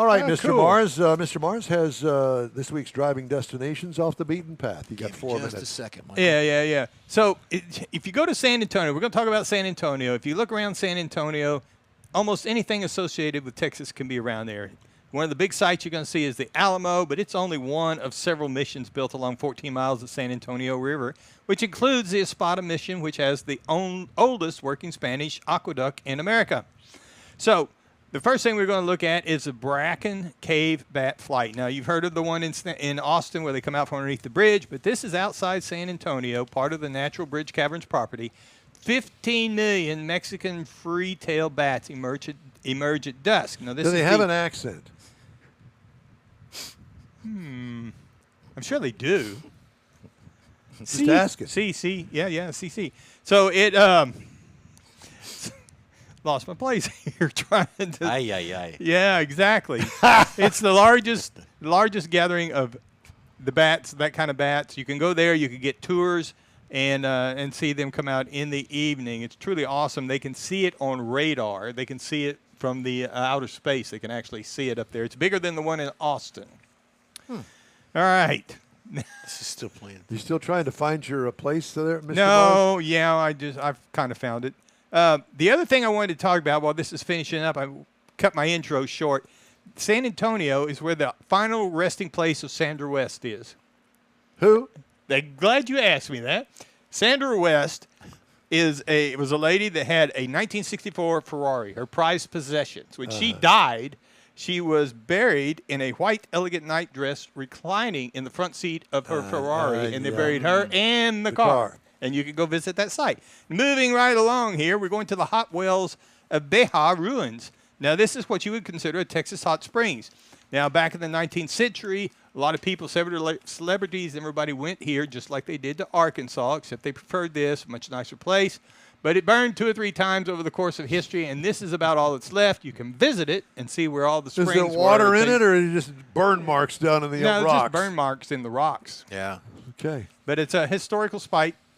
All right, Oh, Mr. cool. Mars. Mr. Mars has this week's driving destinations off the beaten path. You got 4 minutes. Just a second, Michael. Yeah. So if you go to San Antonio, we're going to talk about San Antonio. If you look around San Antonio, almost anything associated with Texas can be around there. One of the big sites you're going to see is the Alamo, but it's only one of several missions built along 14 miles of San Antonio River, which includes the Espada Mission, which has the oldest working Spanish aqueduct in America. So the first thing we're going to look at is the Bracken Cave Bat Flight. Now, you've heard of the one in Austin where they come out from underneath the bridge, but this is outside San Antonio, part of the Natural Bridge Caverns property. 15 million Mexican free-tailed bats emerge at dusk. Now, this Do they have an accent? I'm sure they do. Just asking. CC. Yeah, CC. So it lost my place here trying to. Aye. Yeah, exactly. It's the largest gathering of the bats, that kind of bats. You can go there. You can get tours and see them come out in the evening. It's truly awesome. They can see it on radar. They can see it from the outer space. They can actually see it up there. It's bigger than the one in Austin. All right. This is still playing. You still trying to find your place there, Mr. Mars? No, yeah, I've kind of found it. The other thing I wanted to talk about while this is finishing up, I cut my intro short. San Antonio is where the final resting place of Sandra West is. Who? I'm glad you asked me that. Sandra West was a lady that had a 1964 Ferrari, her prized possessions. When she died, she was buried in a white elegant night dress reclining in the front seat of her Ferrari, and they buried her and the car. And you can go visit that site. Moving right along here, we're going to the Hot Wells of Beja ruins. Now, this is what you would consider a Texas hot springs. Now, back in the 19th century, a lot of people, celebrities, everybody went here just like they did to Arkansas, except they preferred this, much nicer place. But it burned 2 or 3 times over the course of history, and this is about all that's left. You can visit it and see where all the springs were. Is there water in it, or is it just burn marks down in the rocks? No, just burn marks in the rocks. Yeah. Okay. But it's a historical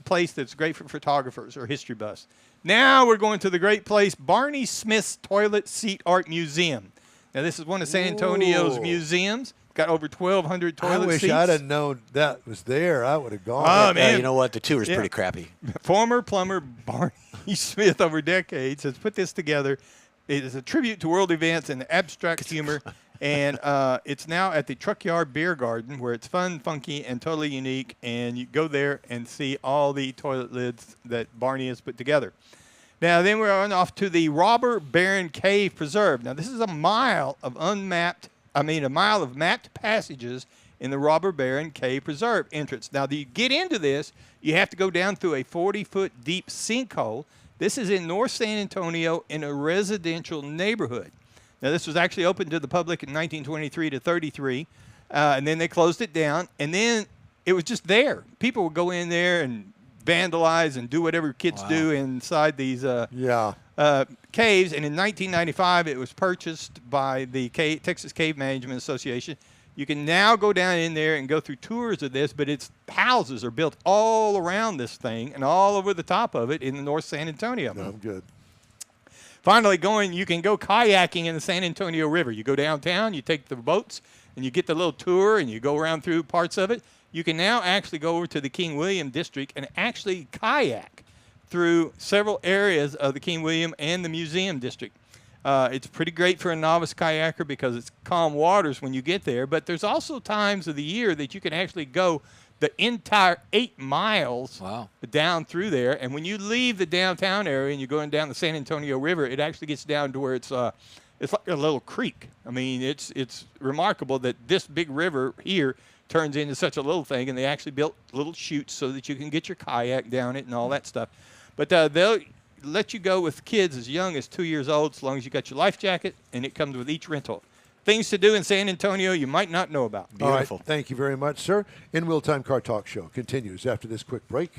place that's great for photographers or history buffs. Now we're going to the great place, Barney Smith's Toilet Seat Art Museum. Now, this is one of San Antonio's museums. Got over 1,200 toilet seats. I wish I'd have known that was there. I would have gone. Oh, man. You know what? The tour is pretty crappy. Former plumber Barney Smith, over decades, has put this together. It is a tribute to world events and abstract humor, and it's now at the Truckyard Beer Garden, where it's fun, funky, and totally unique, and you go there and see all the toilet lids that Barney has put together. Now, then we're on off to the Robber Baron Cave Preserve. Now, this is a mile of mapped passages in the Robber Baron Cave Preserve entrance. Now, to get into this, you have to go down through a 40-foot deep sinkhole. This is in North San Antonio in a residential neighborhood. Now, this was actually opened to the public in 1923 to 33, and then they closed it down, and then it was just there. People would go in there and vandalize and do whatever kids do inside these caves. And in 1995, it was purchased by the Texas Cave Management Association. You can now go down in there and go through tours of this, but its houses are built all around this thing and all over the top of it in North San Antonio. No, I'm good. Finally, you can go kayaking in the San Antonio River. You go downtown, you take the boats, and you get the little tour, and you go around through parts of it. You can now actually go over to the King William District and actually kayak through several areas of the King William and the Museum District. It's pretty great for a novice kayaker because it's calm waters when you get there, but there's also times of the year that you can actually go the entire 8 miles down through there. And when you leave the downtown area and you're going down the San Antonio River, it actually gets down to where it's like a little creek. I mean, it's remarkable that this big river here turns into such a little thing, and they actually built little chutes so that you can get your kayak down it and all that stuff. But they'll let you go with kids as young as 2 years old, as long as you got your life jacket, and it comes with each rental. Things to do in San Antonio you might not know about. Beautiful. All right, thank you very much, sir. InWheelTime Car Talk Show continues after this quick break.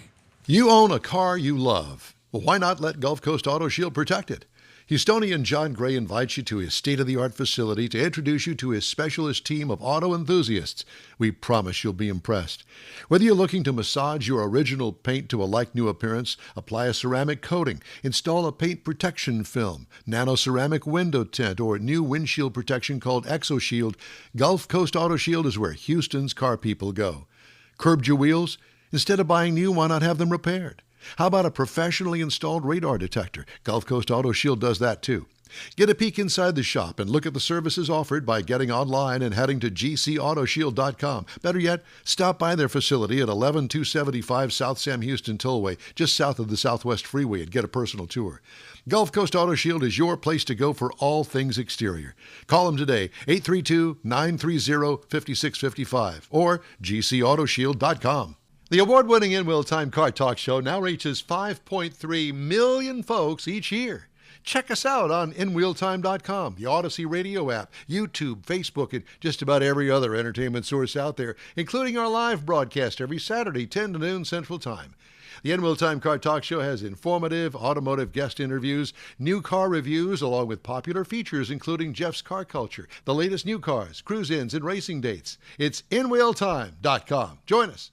You own a car you love. Well, why not let Gulf Coast Auto Shield protect it? Houstonian John Gray invites you to his state-of-the-art facility to introduce you to his specialist team of auto enthusiasts. We promise you'll be impressed. Whether you're looking to massage your original paint to a like-new appearance, apply a ceramic coating, install a paint protection film, nano-ceramic window tint, or new windshield protection called ExoShield, Gulf Coast Auto Shield is where Houston's car people go. Curbed your wheels? Instead of buying new, why not have them repaired? How about a professionally installed radar detector? Gulf Coast Auto Shield does that too. Get a peek inside the shop and look at the services offered by getting online and heading to gcautoshield.com. Better yet, stop by their facility at 11275 South Sam Houston Tollway, just south of the Southwest Freeway, and get a personal tour. Gulf Coast Auto Shield is your place to go for all things exterior. Call them today, 832-930-5655 or gcautoshield.com. The award-winning InWheelTime Car Talk Show now reaches 5.3 million folks each year. Check us out on InWheelTime.com, the Odyssey radio app, YouTube, Facebook, and just about every other entertainment source out there, including our live broadcast every Saturday, 10 to noon Central Time. The InWheelTime Car Talk Show has informative automotive guest interviews, new car reviews, along with popular features including Jeff's Car Culture, the latest new cars, cruise-ins, and racing dates. It's InWheelTime.com. Join us.